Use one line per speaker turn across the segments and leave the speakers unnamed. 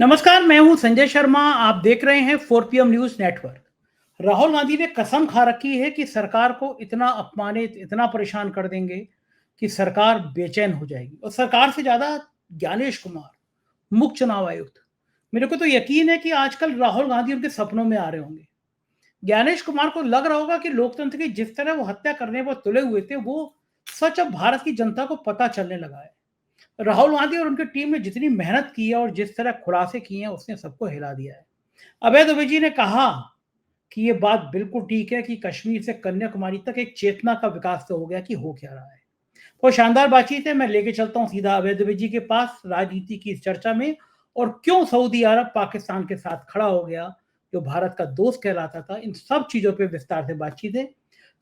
नमस्कार, मैं हूं संजय शर्मा। आप देख रहे हैं 4 PM news network. Rahul Gandhi ने कसम खा रखी है कि सरकार को इतना अपमानित, इतना परेशान कर देंगे कि सरकार बेचैन हो जाएगी। और सरकार से ज्यादा ज्ञानेश कुमार, मुख्य चुनाव आयुक्त, मेरे को तो यकीन है कि आजकल राहुल गांधी उनके सपनों में आ रहे होंगे। ज्ञानेश कुमार को लग रहा होगा कि लोकतंत्र की जिस तरह वो हत्या करने पर तुले हुए थे, वो सच अब भारत की जनता को पता चलने लगा है। राहुल गांधी और उनकी टीम ने जितनी मेहनत की है और जिस तरह खुलासे किए हैं, उसने सबको हिला दिया है। अभय दुबे जी ने कहा कि ये बात बिल्कुल ठीक है कि कश्मीर से कन्याकुमारी तक एक चेतना का विकास तो हो गया कि हो क्या रहा है। वो शानदार बातचीत है। मैं लेके चलता हूं सीधा अभय दुबे जी के पास राजनीति की इस चर्चा में, और क्यों सऊदी अरब पाकिस्तान के साथ खड़ा हो गया, जो भारत का दोस्त कहलाता था। इन सब चीजों पे विस्तार से बातचीत है।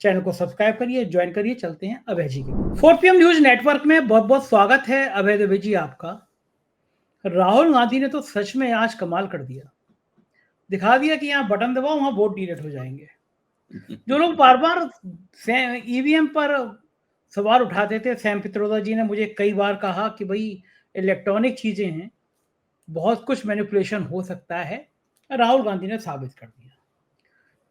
चैनल को सब्सक्राइब करिए, ज्वाइन करिए। चलते हैं अभय जी के 4 PM न्यूज नेटवर्क में। बहुत बहुत स्वागत है अभय दुबे जी आपका। राहुल गांधी ने तो सच में आज कमाल कर दिया, दिखा दिया कि यहाँ बटन दबाओ, वहां वोट डिलीट हो जाएंगे। जो लोग बार बार ईवीएम पर सवाल उठाते थे, सैम पित्रोदा जी ने मुझे कई बार कहा कि भाई इलेक्ट्रॉनिक चीजें हैं, बहुत कुछ मैनिपुलेशन हो सकता है। राहुल गांधी ने साबित कर दिया।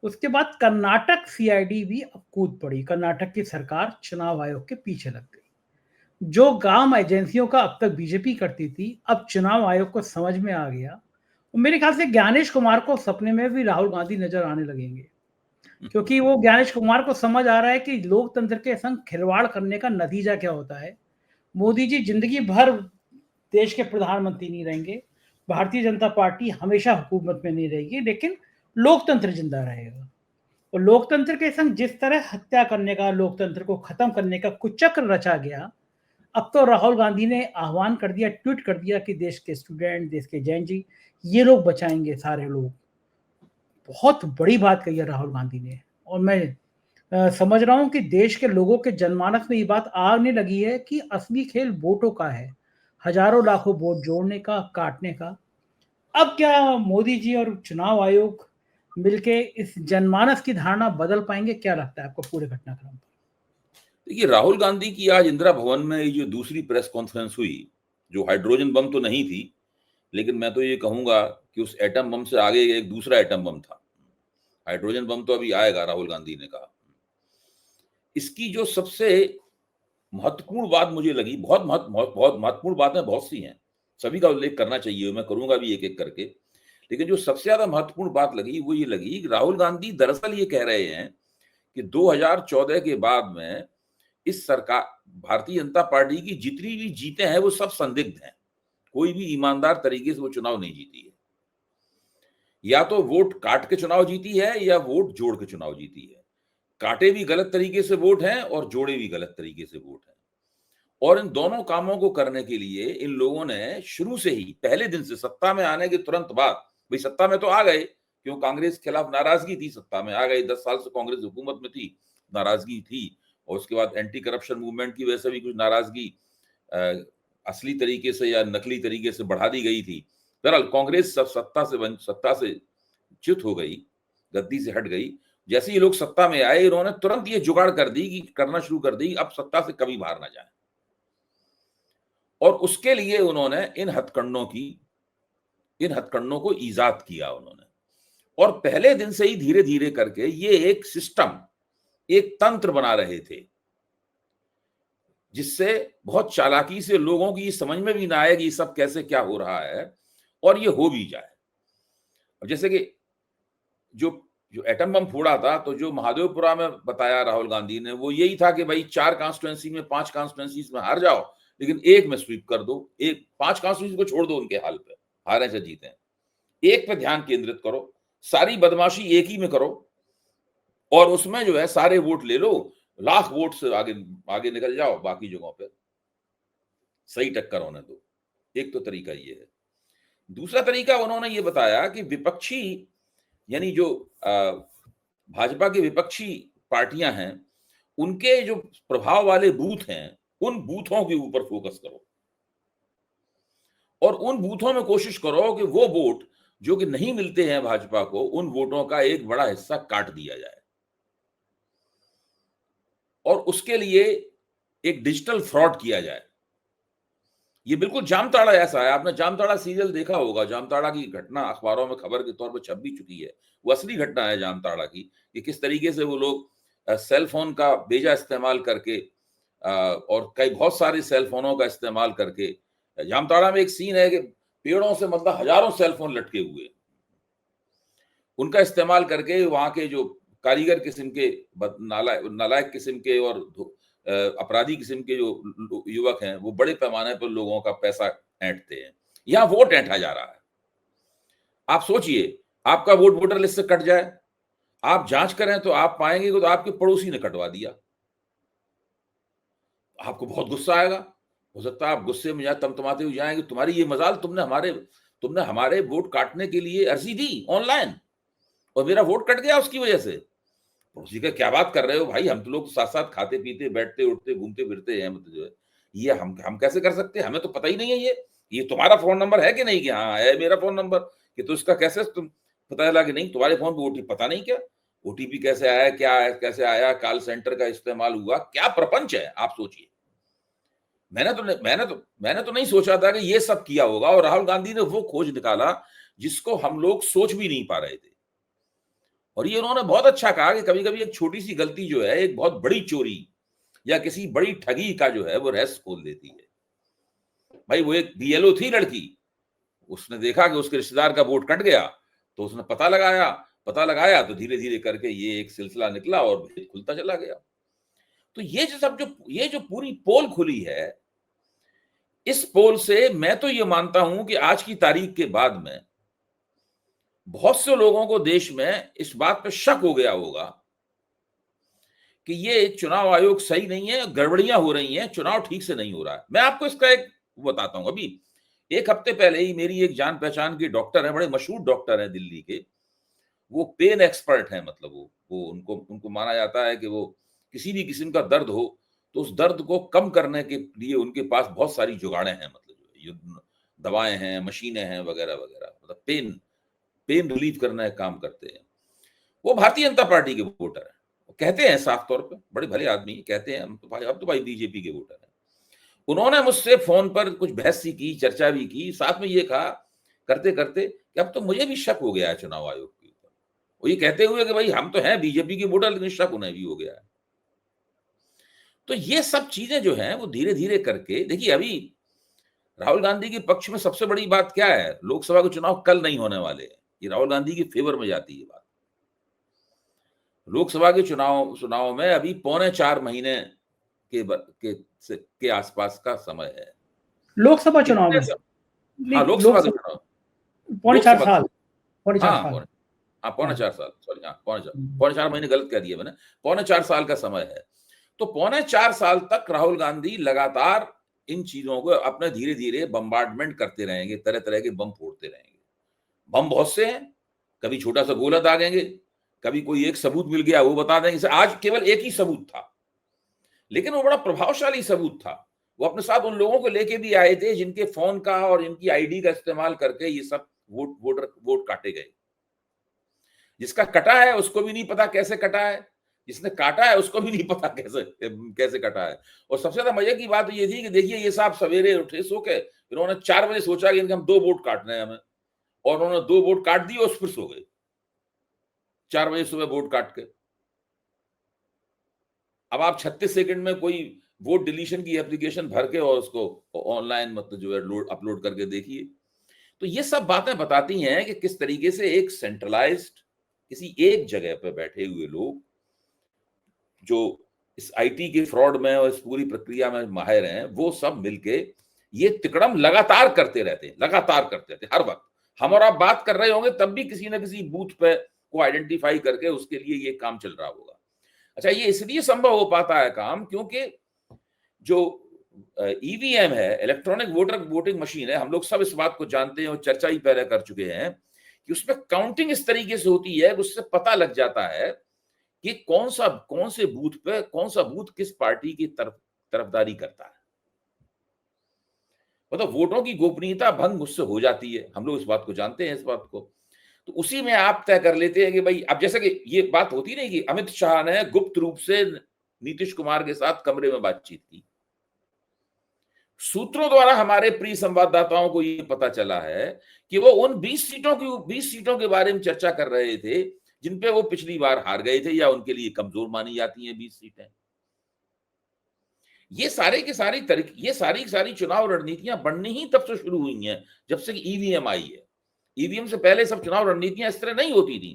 उसके बाद कर्नाटक सीआईडी भी अब कूद पड़ी। कर्नाटक की सरकार चुनाव आयोग के पीछे लग गई। जो काम एजेंसियों का अब तक बीजेपी करती थी, अब चुनाव आयोग को समझ में आ गया। और मेरे ख्याल से ज्ञानेश कुमार को सपने में भी राहुल गांधी नजर आने लगेंगे, क्योंकि वो ज्ञानेश कुमार को समझ आ रहा है कि लोकतंत्र के संग खिलवाड़ करने का नतीजा क्या होता है। मोदी जी जिंदगी भर देश के प्रधानमंत्री नहीं रहेंगे, भारतीय जनता पार्टी हमेशा हुकूमत में नहीं रहेगी, लेकिन लोकतंत्र जिंदा रहेगा। और लोकतंत्र के संग जिस तरह हत्या करने का, लोकतंत्र को खत्म करने का कुचक्र रचा गया, अब तो राहुल गांधी ने आह्वान कर दिया, ट्वीट कर दिया कि देश के स्टूडेंट, देश के जैन जी, ये लोग बचाएंगे सारे लोग। बहुत बड़ी बात कही है राहुल गांधी ने। और मैं समझ रहा हूं कि देश के लोगों के जनमानस में ये बात आने लगी है कि असली खेल वोटों का है, हजारों लाखों वोट जोड़ने का, काटने का। अब क्या मोदी जी और चुनाव आयोग मिलके इस जनमानस की धारणा बदल पाएंगे? क्या लगता है आपको पूरे घटनाक्रम पर?
देखिए, राहुल गांधी की आज इंदिरा भवन में ये जो दूसरी प्रेस कॉन्फ्रेंस हुई, जो हाइड्रोजन बम तो नहीं थी, लेकिन मैं तो ये कहूंगा कि उस एटम बम से आगे एक दूसरा एटम बम था। हाइड्रोजन बम तो अभी आएगा, राहुल गांधी ने कहा। इसकी जो सबसे महत्वपूर्ण बात मुझे लगी, बहुत महत्वपूर्ण बातें बहुत सी हैं, सभी का उल्लेख करना चाहिए, मैं करूंगा भी एक एक करके। लेकिन जो सबसे ज्यादा महत्वपूर्ण बात लगी वो ये लगी कि राहुल गांधी दरअसल ये कह रहे हैं कि 2014 के बाद में इस सरकार, भारतीय जनता पार्टी की जितनी भी जीतें हैं वो सब संदिग्ध हैं। कोई भी ईमानदार तरीके से वो चुनाव नहीं जीती है। या तो वोट काट के चुनाव जीती है या वोट जोड़ के चुनाव जीती है। काटे भी गलत तरीके से वोट हैं और जोड़े भी गलत तरीके से वोट हैं। और इन दोनों कामों को करने के लिए इन लोगों ने शुरू से ही, पहले दिन से, सत्ता में आने के तुरंत बाद, भाई सत्ता में तो आ गए, क्यों कांग्रेस के खिलाफ नाराजगी थी, सत्ता में आ गए, 10 साल से कांग्रेस हुकूमत में थी, नाराजगी थी। और उसके बाद एंटी करप्शन मूवमेंट की वजह से भी कुछ नाराजगी असली तरीके से या नकली तरीके से बढ़ा दी गई थी। बहरहाल कांग्रेस सब सत्ता से च्युत हो गई, गद्दी से हट गई। जैसे ये लोग सत्ता में आए, इन्होंने तुरंत ये जुगाड़ कर दी कि करना शुरू कर दी, अब सत्ता से कभी बाहर ना जाए। और उसके लिए उन्होंने इन हथकंडों को ईजाद किया उन्होंने। और पहले दिन से ही धीरे धीरे करके ये एक सिस्टम, एक तंत्र बना रहे थे, जिससे बहुत चालाकी से लोगों की समझ में भी ना आए कि ये सब कैसे क्या हो रहा है, और ये हो भी जाए। और जैसे कि जो जो एटम बम फोड़ा था, तो जो महादेवपुरा में बताया राहुल गांधी ने, वो यही था कि भाई 4 कॉन्स्टिट्यूंसी में, 5 कॉन्स्टिट्यूंसी में हार जाओ, लेकिन एक में स्वीप कर दो, एक 5 कॉन्स्टिट्यूंसी को छोड़ दो उनके हाल पे, हारे से जीते, एक पे ध्यान केंद्रित करो, सारी बदमाशी एक ही में करो, और उसमें जो है सारे वोट ले लो, लाख वोट से आगे आगे निकल जाओ, बाकी जगहों पे सही टक्कर होने दो। एक तो तरीका ये है। दूसरा तरीका उन्होंने ये बताया कि विपक्षी, यानी जो भाजपा की विपक्षी पार्टियां हैं, उनके जो प्रभाव वाले बूथ हैं, उन बूथों के ऊपर फोकस करो, और उन बूथों में कोशिश करो कि वो वोट जो कि नहीं मिलते हैं भाजपा को, उन वोटों का एक बड़ा हिस्सा काट दिया जाए। और उसके लिए एक डिजिटल फ्रॉड किया जाए। ये बिल्कुल जामताड़ा ऐसा है। आपने जामताड़ा सीरियल देखा होगा। जामताड़ा की घटना अखबारों में खबर के तौर पर छप भी चुकी है। वो असली घटना है जामताड़ा की, कि किस तरीके से वो लोग सेल फोन का बेजा इस्तेमाल करके और कई बहुत सारे सेल फोनों का इस्तेमाल करके, जामताड़ा में एक सीन है कि पेड़ों से मतलब हजारों सेल फोन लटके हुए, उनका इस्तेमाल करके वहां के जो कारीगर किस्म के, नालायक किस्म के और अपराधी किस्म के जो युवक हैं, वो बड़े पैमाने पर लोगों का पैसा ऐंठते हैं। यहां वोट ऐंठा जा रहा है। आप सोचिए, आपका वोट वोटर लिस्ट से कट जाए, आप जांच करें तो आप पाएंगे कि तो आपके पड़ोसी ने कटवा दिया। आपको बहुत गुस्सा आएगा। हो सकता है आप गुस्से में तमतमाते हुए जाएंगे, तुम्हारी ये मजाल, तुमने हमारे वोट काटने के लिए अर्जी दी ऑनलाइन और मेरा वोट कट गया उसकी वजह से। पड़ोसी का क्या बात कर रहे हो भाई, हम तो लोग साथ साथ खाते पीते बैठते उठते घूमते फिरते हैं, मतलब जो है ये हम कैसे कर सकते हैं, हमें तो पता ही नहीं है। ये तुम्हारा फोन नंबर है कि नहीं? कि हाँ है मेरा फोन नंबर। कि तो इसका कैसे तुम पता चला कि नहीं? तुम्हारे फोन पे ओटीपी पता नहीं क्या, ओटीपी कैसे आया, क्या है, कैसे आया, कॉल सेंटर का इस्तेमाल हुआ, क्या प्रपंच है आप सोचिए। मैंने तो नहीं सोचा था कि ये सब किया होगा, और राहुल गांधी ने वो खोज निकाला जिसको हम लोग सोच भी नहीं पा रहे थे। और ये उन्होंने बहुत अच्छा कहा कि कभी कभी एक छोटी सी गलती जो है एक बहुत बड़ी चोरी या किसी बड़ी ठगी का जो है वो रहस्य खोल देती है। भाई वो एक बीएलओ थी लड़की, उसने देखा कि उसके रिश्तेदार का वोट कट गया, तो उसने पता लगाया तो धीरे धीरे करके ये एक सिलसिला निकला और भेद खुलता चला गया। तो ये जो पूरी पोल खुली है, इस पोल से मैं तो ये मानता हूं कि आज की तारीख के बाद में बहुत से लोगों को देश में इस बात पर शक हो गया होगा कि ये चुनाव आयोग सही नहीं है, गड़बड़ियां हो रही हैं, चुनाव ठीक से नहीं हो रहा है। मैं आपको इसका एक बताता हूं। अभी एक हफ्ते पहले ही मेरी एक जान पहचान के डॉक्टर है, बड़े मशहूर डॉक्टर है दिल्ली के, वो पेन एक्सपर्ट है। मतलब वो उनको माना जाता है कि वो किसी भी किस्म का दर्द हो तो उस दर्द को कम करने के लिए उनके पास बहुत सारी जुगाड़ें हैं, मतलब दवाएं हैं, मशीनें हैं, वगैरह वगैरह, मतलब पेन रिलीफ करने का काम करते हैं। वो भारतीय जनता पार्टी के वोटर है। कहते हैं साफ तौर पे, बड़े भले आदमी कहते हैं, हम तो भाई बीजेपी के वोटर हैं। उन्होंने मुझसे फोन पर कुछ बहस सी की, चर्चा भी की, साथ में ये कहा करते करते कि अब तो मुझे भी शक हो गया है चुनाव आयोग के ऊपर। वो ये कहते हुए कि भाई हम तो हैं बीजेपी के वोटर, लेकिन शक उन्हें भी हो गया है। तो ये सब चीजें जो हैं वो धीरे धीरे करके, देखिए अभी राहुल गांधी के पक्ष में सबसे बड़ी बात क्या है, लोकसभा के चुनाव कल नहीं होने वाले हैं। ये राहुल गांधी के फेवर में जाती है बात। लोकसभा के चुनाव में अभी 3.25 महीने के आसपास का समय है।
लोकसभा चुनाव में?
हाँ,
नहीं,
लोकसभा के चुनाव,
4.5 साल,
हाँ
4.5 साल।
पौने 4 साल, सॉरी, हाँ पौने 4 महीने गलत कह दिया मैंने, 3.25 साल का समय है। तो 3.25 साल तक राहुल गांधी लगातार इन चीजों को अपने धीरे धीरे बम्बार्डमेंट करते रहेंगे, तरह तरह के बम फोड़ते रहेंगे। बम बहुत से हैं, कभी छोटा सा गोला दागेंगे, कभी कोई एक सबूत मिल गया वो बता देंगे। आज केवल एक ही सबूत था, लेकिन वो बड़ा प्रभावशाली सबूत था। वो अपने साथ उन लोगों को लेके भी आए थे जिनके फोन का और इनकी आईडी का इस्तेमाल करके ये सब वोट काटे गए। जिसका कटा है उसको भी नहीं पता कैसे कटा है, जिसने काटा है उसको भी नहीं पता कैसे कटा है। और सबसे ज्यादा मजे की बात ये थी कि देखिए ये साहब सवेरे उठे सो के, इन्होंने 4 बजे सोचा कि इनके हम 2 वोट काटने हैं हमें, और उन्होंने 2 वोट काट दिए और फिर सो गए 4 बजे सुबह वोट काट के। अब आप 36 सेकंड में कोई वोट डिलीशन की एप्लीकेशन भर के और उसको ऑनलाइन मतलब जो है अपलोड करके देखिए। तो ये सब बातें बताती हैं कि किस तरीके से एक सेंट्रलाइज्ड किसी एक जगह पर बैठे हुए लोग जो इस आईटी के फ्रॉड में और इस पूरी प्रक्रिया में माहिर हैं, वो सब मिलके ये तिकड़म लगातार करते रहते हैं हर वक्त। हम और आप बात कर रहे होंगे तब भी किसी ना किसी बूथ पे को आइडेंटिफाई करके उसके लिए ये काम चल रहा होगा। अच्छा, ये इसलिए संभव हो पाता है काम क्योंकि जो ईवीएम है, इलेक्ट्रॉनिक वोटिंग मशीन है, हम लोग सब इस बात को जानते हैं और चर्चा ही पहले कर चुके हैं कि उसमें काउंटिंग इस तरीके से होती है, उससे पता लग जाता है कि कौन से बूथ पे कौन सा बूथ किस पार्टी की तरफदारी करता है। मतलब वोटों की गोपनीयता भंग उससे हो जाती है, हम लोग इस बात को जानते हैं इस बात को। तो उसी में आप तय कर लेते हैं कि भाई, अब जैसे कि ये बात होती नहीं कि अमित शाह ने गुप्त रूप से नीतीश कुमार के साथ कमरे में बातचीत की, सूत्रों द्वारा हमारे प्रिय संवाददाताओं को ये पता चला है कि वो उन 20 सीटों के बारे में चर्चा कर रहे थे जिन पे वो पिछली बार हार गए थे या उनके लिए कमजोर मानी जाती हैं 20 सीटें। ये सारे की सारी चुनाव रणनीतियां बननी ही तब से शुरू हुई हैं जब से ईवीएम आई है। ईवीएम से पहले सब चुनाव रणनीतियां इस तरह नहीं होती थी,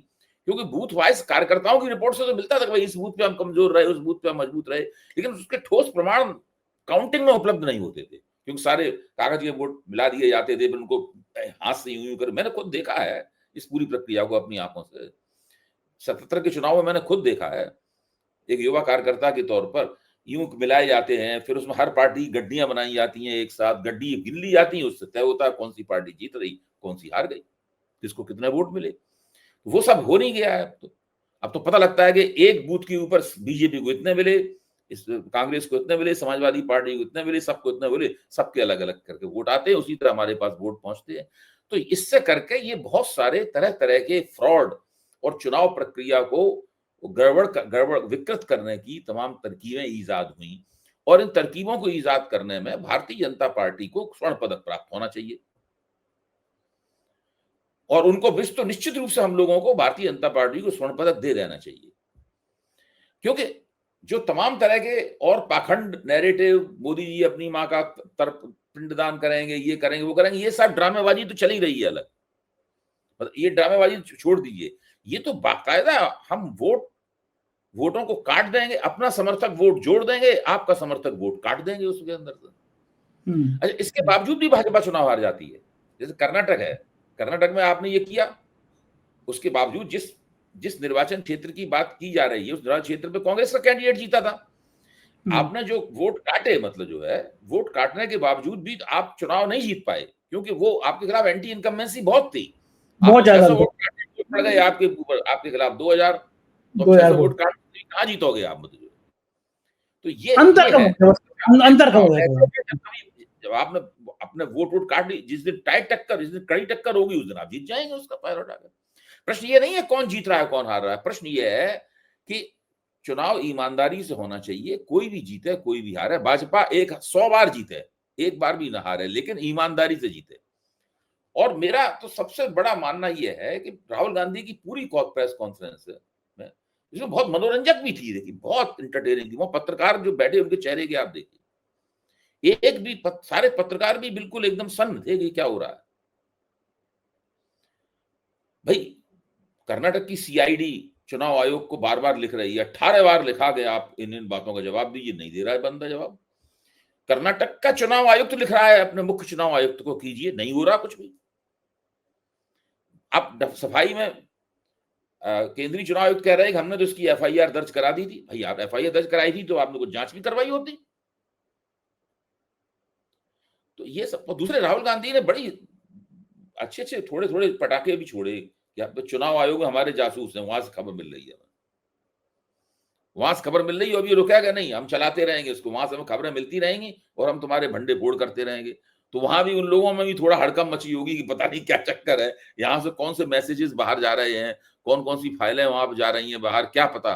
क्योंकि बूथ वाइज कार्यकर्ताओं की रिपोर्ट से तो मिलता था कि भाई इस बूथ पे हम कमजोर रहे, उस बूथ पे हम मजबूत रहे, लेकिन उसके ठोस प्रमाण काउंटिंग में उपलब्ध नहीं होते थे, क्योंकि सारे कागज के वोट मिला दिए जाते थे, फिर उनको हाथ से यूं कर। मैंने खुद देखा है इस पूरी प्रक्रिया को अपनी आंखों से। 77 के चुनाव में मैंने खुद देखा है, एक युवा कार्यकर्ता के तौर पर यूं मिलाए जाते हैं, फिर उसमें हर पार्टी गड्डियां बनाई जाती हैं, एक साथ गड्डी गिन ली जाती है, उससे तय होता है कौन सी पार्टी जीत रही, कौन सी हार गई, किसको कितने वोट मिले। वो सब हो नहीं गया है। अब तो पता लगता है कि एक बूथ के ऊपर बीजेपी को इतने मिले, इस कांग्रेस को इतने मिले, समाजवादी पार्टी को इतने मिले, सबको इतने मिले, सबके अलग अलग करके वोट आते हैं, उसी तरह हमारे पास वोट पहुंचते हैं। तो इससे करके ये बहुत सारे तरह तरह के फ्रॉड और चुनाव प्रक्रिया को गड़बड़ विकृत करने की तमाम तरकीबें ईजाद हुई, और इन तरकीबों को ईजाद करने में भारतीय जनता पार्टी को स्वर्ण पदक प्राप्त होना चाहिए, और उनको विश्व तो निश्चित रूप से हम लोगों को भारतीय जनता पार्टी को स्वर्ण पदक दे देना चाहिए। क्योंकि जो तमाम तरह के और पाखंड नैरेटिव, मोदी जी अपनी मां का पिंडदान करेंगे, ये करेंगे, वो करेंगे, ये सब ड्रामेबाजी तो चली रही है अलग। ये ड्रामेबाजी छोड़ दीजिए, ये तो बाकायदा हम वोटों को काट देंगे, अपना समर्थक वोट जोड़ देंगे, आपका समर्थक वोट काट देंगे उसके अंदर से। अच्छा, इसके बावजूद भी भाजपा चुनाव हार जाती है। जैसे कर्नाटक है, कर्नाटक में आपने ये किया, उसके बावजूद जिस निर्वाचन क्षेत्र की बात की जा रही है, उस निर्वाचन क्षेत्र पे कांग्रेस का कैंडिडेट जीता था। आपने जो वोट काटे, मतलब जो है वोट काटने के बावजूद भी आप चुनाव नहीं जीत पाए, क्योंकि वो आपके खिलाफ एंटी इनकम्बेंसी बहुत थी, बहुत ज्यादा वोट काटे पड़ गए आपके ऊपर, आपके खिलाफ 2000 तो 600 वोट काट, कहां जीतोगे आप? मतलब तो ये अंतर जब आपने अपने वोट काट ली, जिस दिन कड़ी टक्कर होगी उस दिन आप जीत जाएंगे उसका पैर उठाकर। प्रश्न ये नहीं है कौन जीत रहा है कौन हार रहा है, प्रश्न ये है कि चुनाव ईमानदारी से होना चाहिए, कोई भी जीते कोई भी हारे। भाजपा 100 बार जीते, एक बार भी ना हारे, लेकिन ईमानदारी से जीते। और मेरा तो सबसे बड़ा मानना यह है कि राहुल गांधी की पूरी प्रेस कॉन्फ्रेंस में, इसमें बहुत मनोरंजक भी थी, देखिए बहुत इंटरटेनिंग थी। वो पत्रकार जो बैठे उनके चेहरे के आप देखिए, एक भी सारे पत्रकार भी बिल्कुल एकदम सन्न थे कि क्या हो रहा है। भाई कर्नाटक की सीआईडी चुनाव आयोग को बार बार लिख रही है, 18 बार लिखा गया, आप इन बातों का जवाब दीजिए, नहीं दे रहा है बंदा जवाब। कर्नाटक का चुनाव आयुक्त लिख रहा है अपने मुख्य चुनाव आयुक्त को, कीजिए, नहीं हो रहा कुछ भी। आप सफाई में केंद्रीय चुनाव आयुक्त कह रहे हैं कि हमने तो इसकी एफआईआर दर्ज करा दी थी। भाई आप एफआईआर दर्ज कराई थी तो आपने कुछ जांच भी करवाई होती। तो ये सब। दूसरे, राहुल गांधी ने बड़ी अच्छे थोड़े थोड़े पटाखे भी छोड़े कि अब तो चुनाव आयोग हमारे जासूस हैं, वहां से खबर मिल रही है, वहां से खबर मिल रही है, अभी रुकेगा नहीं, हम चलाते रहेंगे उसको, वहां से हमें खबरें मिलती रहेंगी और हम तुम्हारे भंडे फोड़ करते रहेंगे। तो वहां भी उन लोगों में भी थोड़ा हड़कम मची होगी कि पता नहीं क्या चक्कर है, यहाँ से कौन से मैसेजेस बाहर जा रहे हैं, कौन कौन सी फाइलें वहां पर जा रही हैं बाहर, क्या पता।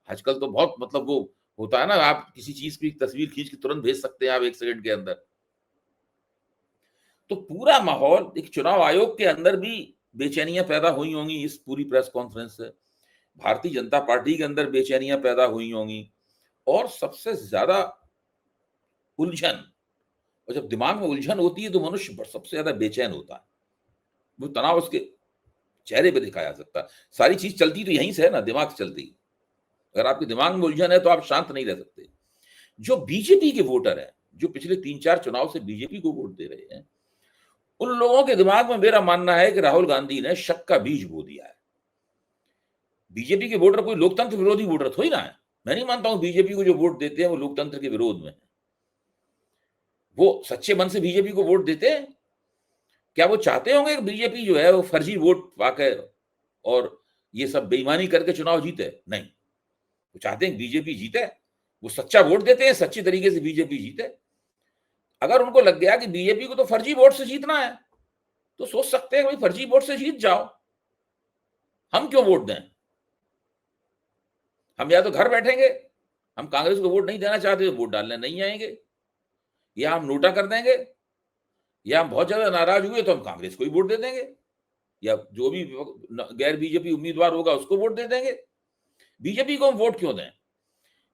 आजकल तो बहुत, मतलब वो होता है ना, आप किसी चीज की तस्वीर खींच के तुरंत भेज सकते हैं आप 1 सेकंड के अंदर। तो पूरा माहौल, एक चुनाव आयोग के अंदर भी बेचैनियां पैदा हुई होंगी इस पूरी प्रेस कॉन्फ्रेंस से, भारतीय जनता पार्टी के अंदर बेचैनियां पैदा हुई होंगी, और सबसे ज्यादा उलझन, और जब दिमाग में उलझन होती है तो मनुष्य सबसे ज्यादा बेचैन होता है, वो तनाव उसके चेहरे पे दिखाया जा सकता है। सारी चीज चलती तो यहीं से है ना, दिमाग से चलती। अगर आपके दिमाग में उलझन है तो आप शांत नहीं रह सकते। जो बीजेपी के वोटर हैं, जो पिछले 3-4 चुनाव से बीजेपी को वोट दे रहे हैं, उन लोगों के दिमाग में मेरा मानना है कि राहुल गांधी ने शक का बीज बो दिया है। बीजेपी के वोटर कोई लोकतंत्र विरोधी वोटर थोड़ी ना है। मैं नहीं मानता हूं बीजेपी को जो वोट देते हैं वो लोकतंत्र के विरोध में है। वो सच्चे मन से बीजेपी को वोट देते हैं। क्या वो चाहते होंगे कि बीजेपी जो है वो फर्जी वोट पाकर और ये सब बेईमानी करके चुनाव जीते? नहीं, वो चाहते हैं बीजेपी जीते, वो सच्चा वोट देते हैं, सच्ची तरीके से बीजेपी जीते। अगर उनको लग गया कि बीजेपी को तो फर्जी वोट से जीतना है, तो सोच सकते हैं भाई फर्जी वोट से जीत जाओ, हम क्यों वोट दें? हम या तो घर बैठेंगे, हम कांग्रेस को वोट नहीं देना चाहते तो वोट डालने नहीं आएंगे, या हम नोटा कर देंगे, या हम बहुत ज्यादा नाराज हुए तो हम कांग्रेस को ही वोट दे देंगे, या जो भी गैर बीजेपी उम्मीदवार होगा उसको वोट दे देंगे। बीजेपी को हम वोट क्यों दें?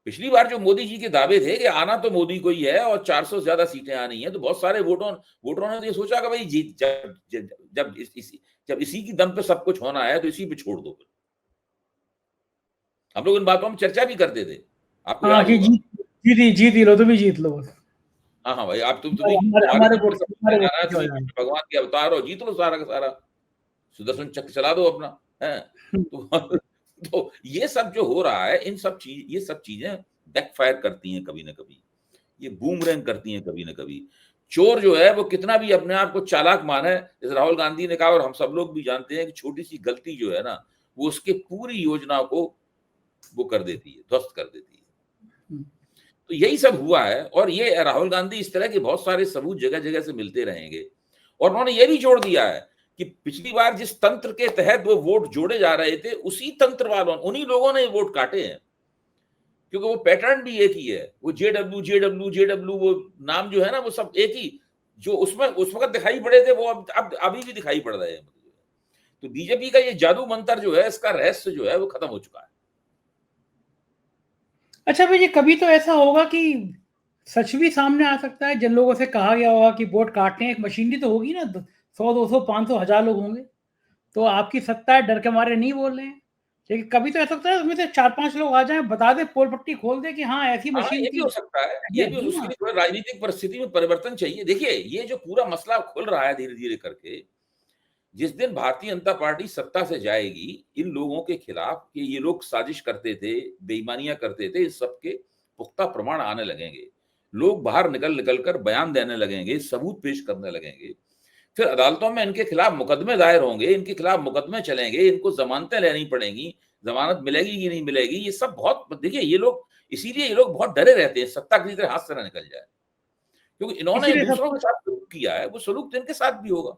पिछली बार जो मोदी जी के दावे थे कि आना तो मोदी को ही है और 400 से ज्यादा सीटें आनी है, तो बहुत सारे वोटरों ने तो ये सोचा कि भाई जीत जब इसी की दम पे सब कुछ होना है तो इसी पे छोड़ दो। हम लोग इन बातों में चर्चा भी करते थे, आपको याद होगा।
जीत लो, तुम ही जीत लो।
हाँ हाँ भाई, आप तुम्हारी
हमारे
जीत
वोट
पे सब
हमारे
नाराज
वोट
थी, भगवान के अवतार हो, जीत लो सारा का सारा, सुदर्शन चक्र चला दो अपना, है तो ये सब जो हो रहा है, ये सब चीजें बैकफायर करती हैं कभी ना कभी, ये बूमरैंग करती हैं कभी ना कभी। चोर जो है वो कितना भी अपने आप को चालाक माने, जैसे राहुल गांधी ने कहा और हम सब लोग भी जानते हैं कि छोटी सी गलती जो है ना, वो उसके पूरी योजना को वो कर देती है, ध्वस्त कर देती है। तो यही सब हुआ है, और ये राहुल गांधी इस तरह के बहुत सारे सबूत जगह जगह से मिलते रहेंगे। और उन्होंने ये भी जोड़ दिया है कि पिछली बार जिस तंत्र के तहत वो वोट जोड़े जा रहे थे, उसी तंत्र वालों, उन्हीं लोगों ने वोट काटे हैं, क्योंकि वो पैटर्न भी एक ही है। वो जेडब्ल्यू वो नाम जो है ना, वो सब एक ही, जो उसमें उस वक्त दिखाई पड़े थे वो अब अभी भी दिखाई पड़ रहे हैं। तो बीजेपी का ये जादू मंत्र जो है, इसका रहस्य जो है वो खत्म हो चुका है।
अच्छा भाई, ये कभी तो ऐसा होगा कि सच भी सामने आ सकता है, जिन लोगों से कहा गया होगा कि वोट काटने, एक मशीनरी तो होगी ना, 100 200 500 1000 लोग होंगे, तो आपकी सत्ता है, डर के मारे नहीं बोल रहे हैं। लेकिन कभी तो ऐसा सकता है उसमें से 4-5 लोग आ जाएं, बता दे, पोल पट्टी खोल दे कि हाँ ऐसी
हाँ,
मशीन
ये भी
थी,
हो सकता है, ये भी, उसके लिए थोड़ा राजनीतिक परिस्थिति में परिवर्तन चाहिए। देखिए, ये जो पूरा मसला खुल रहा है धीरे धीरे करके, जिस दिन भारतीय जनता पार्टी सत्ता से जाएगी, इन लोगों के खिलाफ कि ये लोग साजिश करते थे, बेईमानियां करते थे, इस सबके पुख्ता प्रमाण आने लगेंगे। लोग बाहर निकल निकल कर बयान देने लगेंगे, सबूत पेश करने लगेंगे, फिर अदालतों में इनके खिलाफ मुकदमे दायर होंगे, इनके खिलाफ मुकदमे चलेंगे, इनको जमानतें लेनी पड़ेंगी, जमानत मिलेगी कि नहीं मिलेगी, ये सब बहुत, देखिए ये लोग, इसीलिए ये लोग बहुत डरे रहते हैं सत्ता किसी तरह हाथ से ना निकल जाए, क्योंकि इन्होंने
इसीलिए सब,
दूसरों के साथ सलूक किया है, वो सलूक तो इनके साथ भी होगा।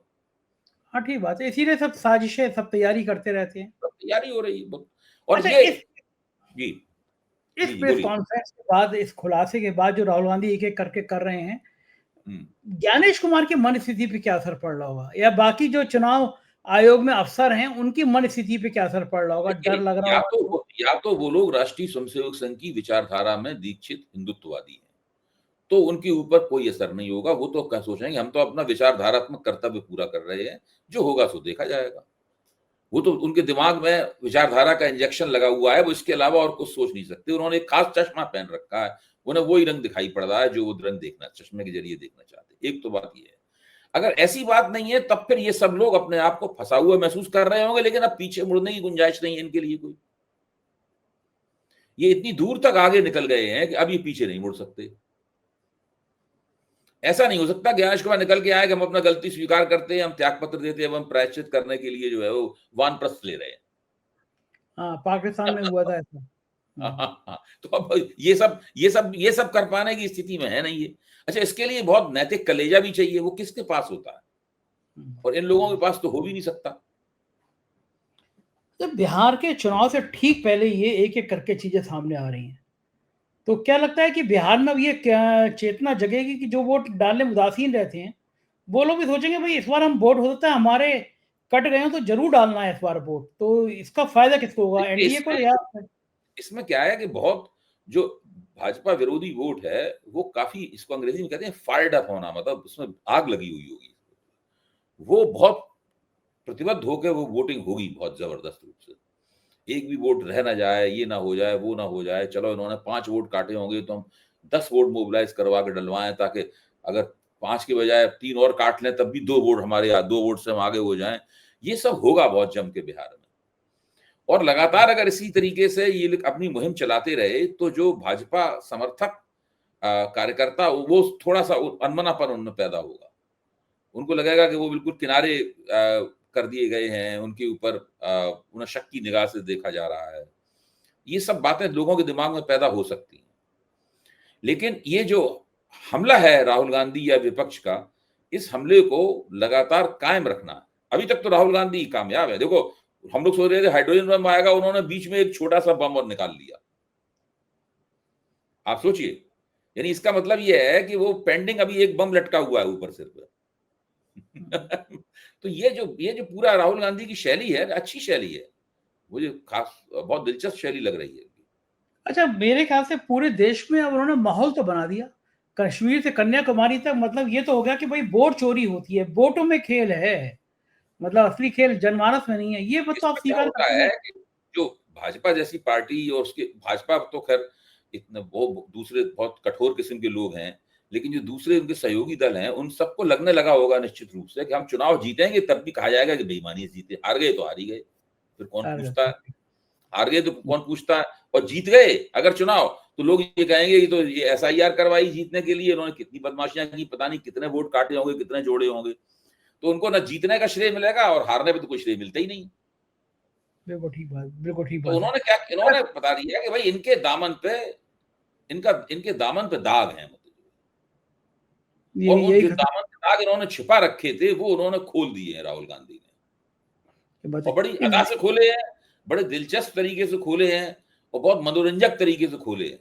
हाँ ठीक बात है, इसीलिए सब साजिशें, सब तैयारी करते रहते हैं।
सब तैयारी हो रही है बहुत। और
अच्छा,
ये,
इस
जी
इस
जी जी
प्रेस
बोलिए।
कॉन्फ्रेंस के बाद, इस खुलासे के बाद जो राहुल गांधी एक एक करके कर रहे हैं,
हम्म।
ज्ञानेश कुमार की मन स्थिति पे क्या असर पड़ रहा होगा, या बाकी जो चुनाव आयोग में अफसर हैं उनकी मन स्थिति पे क्या असर पड़ रहा होगा,
देखिए,
डर लग रहा होगा तो?
या तो वो लोग राष्ट्रीय स्वयंसेवक संघ की विचारधारा में दीक्षित हिंदुत्ववादी हैं, तो उनके ऊपर कोई असर नहीं होगा। वो तो क्या सोचेंगे, हम तो अपना विचारधारात्मक कर्तव्य पूरा कर रहे हैं, जो होगा सो देखा जाएगा। वो तो उनके दिमाग में विचारधारा का इंजेक्शन लगा हुआ है, वो इसके अलावा और कुछ सोच नहीं सकते। उन्होंने एक खास चश्मा पहन रखा है, उन्हें वही रंग दिखाई पड़ रहा है जो वो रंग देखना, चश्मे के जरिए देखना चाहते। एक तो बात ये है, अगर ऐसी बात नहीं है तब फिर ये सब लोग अपने आप को फंसा हुआ महसूस कर रहे होंगे, लेकिन अब पीछे मुड़ने की गुंजाइश नहीं है इनके लिए कोई। ये इतनी दूर तक आगे निकल गए हैं कि अब ये पीछे नहीं मुड़ सकते। ऐसा नहीं हो सकता ज्ञानेश कुमार निकल के आए कि हम अपना गलती स्वीकार करते हैं, हम त्यागपत्र देते हैं, हम प्रायश्चित करने के लिए जो है वो वानप्रस्थ ले रहे हैं।
हाँ, पाकिस्तान में हुआ था ऐसा।
तो अब ये सब कर पाने की स्थिति में है नहीं ये। अच्छा, इसके लिए बहुत नैतिक कलेजा भी चाहिए, वो किसके पास होता है, और इन लोगों के पास तो हो भी नहीं सकता।
तो बिहार के चुनाव से ठीक पहले ये एक एक करके चीजें सामने आ रही हैं, तो क्या लगता है कि बिहार में अब ये क्या चेतना जगेगी कि जो वोट डालने में उदासीन रहते हैं, वो लोग भी सोचेंगे भाई इस बार हम वोट, हो सकता है हमारे कट गए हो तो जरूर डालना है इस बार वोट, तो इसका फायदा किसको होगा,
देखिए,
एनडीए को या?
इसमें क्या है कि बहुत जो भाजपा विरोधी वोट है, वो काफी, इसको अंग्रेजी में कहते हैं फायर्ड अप होना, मतलब उसमें आग लगी हुई होगी, वो बहुत प्रतिबद्ध होकर वो वोटिंग होगी बहुत जबरदस्त रूप से। एक भी वोट रह ना जाए, ये ना हो जाए, वो ना हो जाए, चलो इन्होंने 5 वोट काटे होंगे तो हम 10 वोट मोबिलाइज करवा के डलवाएं, ताकि अगर 5 के बजाय 3 और काट लें तब भी 2 वोट हमारे, 2 वोट से हम आगे हो जाएं। ये सब होगा बहुत जम के बिहार में, और लगातार अगर इसी तरीके से ये अपनी मुहिम चलाते रहे तो जो भाजपा समर्थक कार्यकर्ता, वो थोड़ा सा अनमनापन उनमें पैदा होगा। उनको लगेगा कि वो बिल्कुल किनारे कर दिए गए हैं, उनके ऊपर उन्हें शक की निगाह से देखा जा रहा है। ये सब बातें लोगों के दिमाग में पैदा हो सकती हैं, लेकिन ये जो हमला है राहुल गांधी या विपक्ष का, इस हमले को लगातार कायम रखना है। अभी तक तो राहुल गांधी कामयाब है। देखो, हम लोग सोच रहे थे हाइड्रोजन बम आएगा, उन्होंने बीच में एक छोटा सा बम और निकाल लिया। आप सोचिए, यानी इसका मतलब ये है कि वो पेंडिंग अभी एक बम लटका हुआ है ऊपर सिर पे। तो ये जो पूरा राहुल गांधी की शैली है, अच्छी शैली है, मुझे खास बहुत दिलचस्प शैली लग रही है।
अच्छा, मेरे ख्याल से पूरे देश में अब उन्होंने माहौल तो बना दिया, कश्मीर से कन्याकुमारी तक। मतलब ये तो हो गया कि भाई बोट चोरी होती है, बोटों में खेल है, मतलब असली खेल जनमानस में नहीं है। ये बात तो आप
इसमें क्या
स्वीकार
होता
करते
है
हैं?
कि जो भाजपा जैसी पार्टी और उसके भाजपा तो खैर इतने वो दूसरे बहुत कठोर किस्म के लोग हैं, लेकिन जो दूसरे उनके सहयोगी दल हैं, उन सबको लगने लगा होगा निश्चित रूप से कि हम चुनाव जीतेंगे, तब भी कहा जाएगा कि बेईमानी से जीते, हार गए तो हार ही गए, फिर कौन पूछता है? हार गए तो कौन पूछता है? और जीत गए अगर चुनाव, तो लोग ये कहेंगे कि तो ये एसआईआर करवाई जीतने के लिए, इन्होंने कितनी बदमाशियां की, पता नहीं कितने वोट काटे होंगे, कितने जोड़े होंगे। तो उनको ना जीतने का श्रेय मिलेगा और हारने पे तो कोई श्रेय मिलता ही नहीं।
बिल्कुल ठीक बात, बिल्कुल ठीक
तो
बात है।
इन्होंने बता दिया कि भाई इनके दामन पे दाग है, मतलब, और
ये
उन
यही
जो
खतरा
दामन पे दाग इन्होंने छिपा रखे थे वो उन्होंने खोल दिए हैं राहुल गांधी ने,
की बात
और
है।
बड़ी अदा से खोले हैं, बड़े दिलचस्प तरीके से खोले हैं, और बहुत मनोरंजक तरीके से खोले हैं,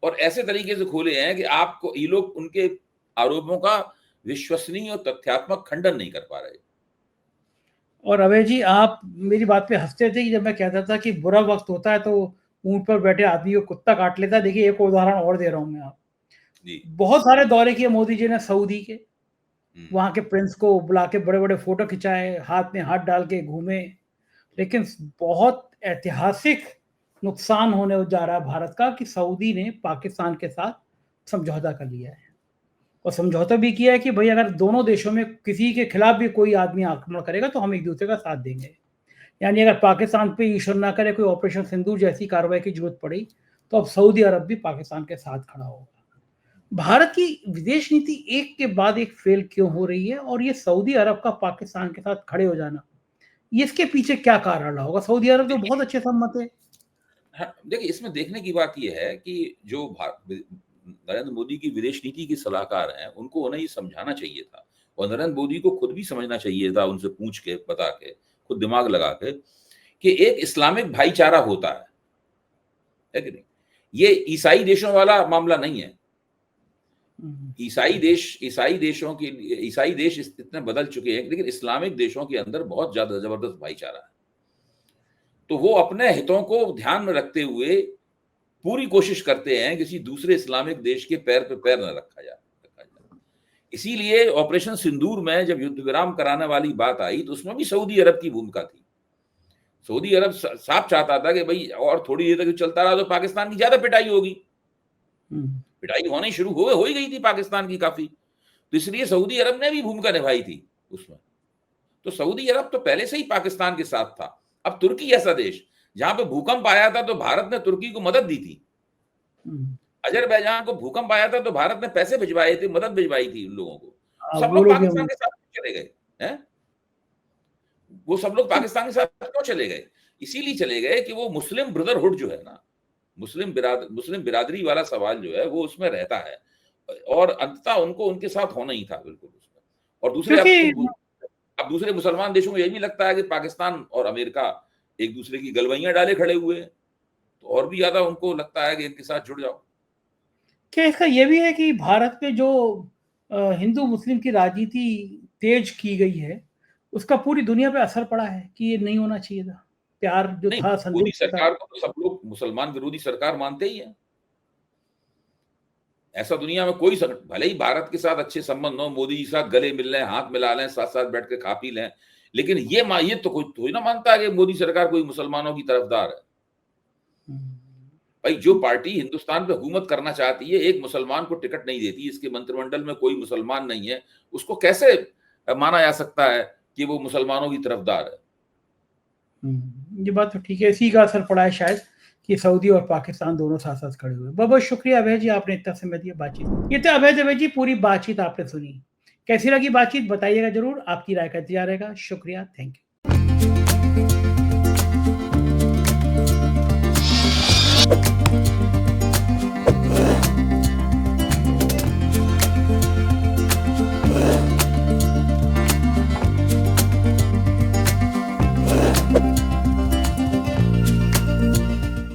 और ऐसे तरीके से खोले हैं कि आपको ये लोग उनके आरोपों का विश्वसनीय और तथ्यात्मक खंडन नहीं कर पा रहे।
और अभय जी, आप मेरी बात पे हंसते थे कि जब मैं कहता था कि बुरा वक्त होता है तो ऊंट पर बैठे आदमी को कुत्ता काट लेता है। देखिए, एक उदाहरण और दे रहा हूं मैं आप।
जी।
बहुत सारे दौरे किए मोदी जी ने सऊदी के,
हम्म।
वहां के प्रिंस को बुला के बड़े बड़े फोटो खिंचाए, हाथ में हाथ डाल के घूमे। लेकिन बहुत ऐतिहासिक नुकसान होने जा रहा है भारत का कि सऊदी ने पाकिस्तान के साथ समझौता कर लिया है, और समझौता भी किया है कि भाई अगर दोनों देशों में किसी के खिलाफ भी कोई आदमी आक्रमण करेगा तो हम एक दूसरे का साथ देंगे। यानी अगर पाकिस्तान पे ईश्वर ना करे कोई ऑपरेशन सिंदूर जैसी कार्रवाई की जरूरत पड़ी, तो अब सऊदी अरब भी पाकिस्तान के साथ खड़ा होगा। भारत की विदेश नीति एक के बाद एक फेल क्यों हो रही है, और ये सऊदी अरब का पाकिस्तान के साथ खड़े हो जाना, ये इसके पीछे क्या कारण रहा होगा? सऊदी अरब तो बहुत अच्छे संबंध है।
हाँ, देखिए इसमें देखने की बात यह है कि जो नरेंद्र मोदी की विदेश नीति के सलाहकार हैं, उनको उन्हें ये समझाना चाहिए था, और नरेंद्र मोदी को खुद भी समझना चाहिए था, उनसे पूछ के बता के, खुद दिमाग लगा के, कि एक इस्लामिक भाईचारा होता है कि नहीं? ये ईसाई देशों वाला मामला नहीं है। ईसाई देश इतने बदल चुके हैं, लेकिन इस्लामिक देशों के अंदर बहुत ज्यादा जबरदस्त भाईचारा है। तो वो अपने हितों को ध्यान में रखते हुए पूरी कोशिश करते हैं किसी दूसरे इस्लामिक देश के पैर पे पैर न रखा जाए। इसीलिए ऑपरेशन सिंदूर में जब युद्ध विराम कराने वाली बात आई, तो उसमें भी सऊदी अरब की भूमिका थी। सऊदी अरब साफ चाहता था कि भाई और थोड़ी देर तक चलता रहा तो पाकिस्तान की ज्यादा पिटाई होगी। पिटाई होनी शुरू हो ही गई थी पाकिस्तान की काफी, तो इसलिए सऊदी अरब ने भी भूमिका निभाई थी उसमें। तो सऊदी अरब तो पहले से ही पाकिस्तान के साथ था। अब तुर्की ऐसा देश जहां पे भूकंप आया था तो भारत ने तुर्की को मदद दी थी। अजरबैजान को भूकंप आया था तो भारत ने पैसे भिजवाए थे, मदद भिजवाई थी उन लोगों को। सब लोग पाकिस्तान के साथ चले गए हैं, वो सब लोग पाकिस्तान के साथ क्यों चले गए? इसीलिए चले गए कि वो मुस्लिम ब्रदरहुड जो है ना, मुस्लिम बिरादरी वाला सवाल जो है वो उसमें रहता है, और अंततः उनको उनके साथ होना ही था बिल्कुल उसमें। और दूसरे अब दूसरे मुसलमान देशों को यही भी लगता है कि पाकिस्तान और अमेरिका एक दूसरे की गलवैयां डाले खड़े हुए हैं, तो और भी ज्यादा उनको लगता है कि इनके साथ जुड़ जाओ।
क्या इसका यह भी है कि भारत में जो हिंदू मुस्लिम की राजनीति तेज की गई है, उसका पूरी दुनिया पे असर पड़ा है कि ये नहीं होना चाहिए था, प्यार जो
नहीं,
था
मोदी
संदेश था।
सरकार को तो सब लोग मुसलमान विरोधी सरकार मानते ही है। ऐसा दुनिया में कोई भले ही भारत के साथ अच्छे संबंध हो, मोदी जी साथ गले मिल लें, हाथ मिला लें, साथ साथ बैठ के खा पी लें, लेकिन ये तो कोई थोड़ी ना मानता है कि मोदी सरकार कोई मुसलमानों की तरफदार है। भाई जो पार्टी हिंदुस्तान पे हुकूमत करना चाहती है, एक मुसलमान को टिकट नहीं देती, इसके मंत्रिमंडल में कोई मुसलमान नहीं है, उसको कैसे माना जा सकता है कि वो मुसलमानों की तरफदार है?
ये बात तो ठीक है, इसी का असर पड़ा है शायद कि सऊदी और पाकिस्तान दोनों साथ साथ खड़े हुए। बहुत बहुत शुक्रिया अभय जी, आपने इतना समय दिया बातचीत। ये तो अभय जी, पूरी बातचीत आपने सुनी, कैसी लगी बातचीत बताइएगा जरूर, आपकी राय का इंतजार रहेगा। शुक्रिया, थैंक यू।